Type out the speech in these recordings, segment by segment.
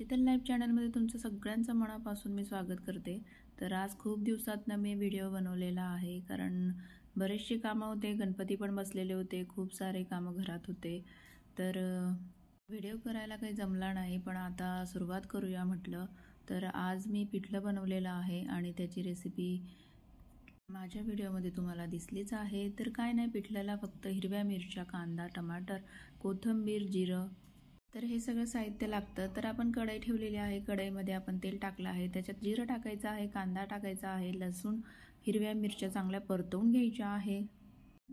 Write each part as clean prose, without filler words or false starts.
Sheetal live चॅनलमध्ये तुमचं सगळ्यांचं मनापासून मी स्वागत करते। तर आज खूप दिवसातनं मी व्हिडिओ बनवलेला आहे, कारण बरेचसे कामं होते, गणपती पण बसलेले होते, खूप सारे कामं घरात होते। तर व्हिडिओ करायला काही जमला नाही, पण आता सुरुवात करूया म्हटलं। तर आज मी पिठलं बनवलेलं आहे आणि त्याची रेसिपी माझ्या व्हिडिओमध्ये तुम्हाला दिसलीच आहे। तर काय नाही, पिठल्याला फक्त हिरव्या मिरच्या, कांदा, टमाटर, कोथिंबीर, जिरं, तर हे सगळं साहित्य लागतं। तर आपण कढई ठेवलेली आहे, कढईमध्ये आपण तेल टाकलं आहे, त्याच्यात जिरं टाकायचं आहे, कांदा टाकायचा आहे, लसूण, हिरव्या मिरच्या चांगल्या परतवून घ्यायच्या आहे।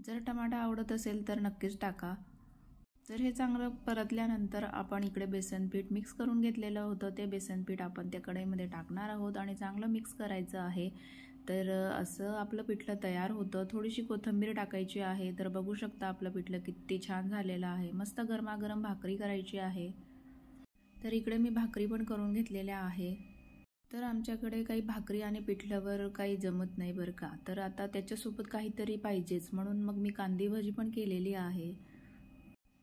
जर टमाटा आवडत असेल तर नक्कीच टाका। तर हे चांगलं परतल्यानंतर आपण इकडे बेसन पीठ मिक्स करून घेतलेलं होतं, ते बेसन पीठ आपण त्या कढईमध्ये टाकणार आहोत आणि चांगलं मिक्स करायचं आहे। तर असं आपलं पिठलं तयार होतं। थोडीशी कोथिंबीर टाकायची आहे। तर बघू शकता आपलं पिठलं किती छान झालेलं आहे। मस्त गरमागरम भाकरी करायची आहे। तर इकडे मी भाकरी पण करून घेतलेल्या आहे। तर आमच्याकडे काही भाकरी आणि पिठल्यावर काही जमत नाही बरं का, तर आता त्याच्यासोबत काहीतरी पाहिजेच, म्हणून मग मी कांदी भाजी पण केलेली आहे।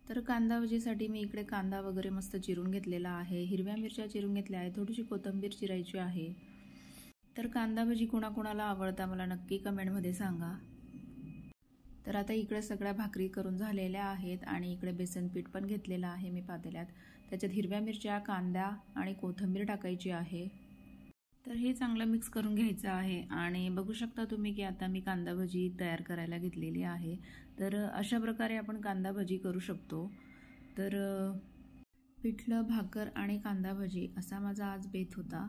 तर कांदा भाजीसाठी मी इकडे कांदा वगैरे मस्त चिरून घेतलेला आहे, हिरव्या मिरच्या चिरून घेतल्या आहे, थोडीशी कोथिंबीर चिरायची आहे। तर कांदा भाजी कोणाकोणाला आवडता मला नक्की कमेंटमध्ये सांगा। तर आता इकडे सगळ्या भाकरी करून झालेल्या आहेत आणि इकडे बेसन पीठ पण घेतलेलं आहे मी पातेल्यात, त्याच्यात हिरव्या मिरच्या, कांदा आणि कोथिंबीर टाकायची आहे। तर हे चांगलं मिक्स करून घ्यायचं आहे आणि बघू शकता तुम्ही की आता मी कांदा भाजी तयार करायला घेतलेली आहे। तर अशा प्रकारे आपण कांदा भाजी करू शकतो। तर पिठलं, भाकर आणि कांदा भाजी असा माझा आज बेत होता।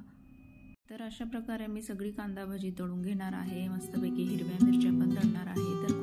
तर अशा प्रकारे मी सगळी कांदा भाजी तळून घेणार आहे, मस्तपैकी हिरव्या मिरच्या पण तळणार आहे। तर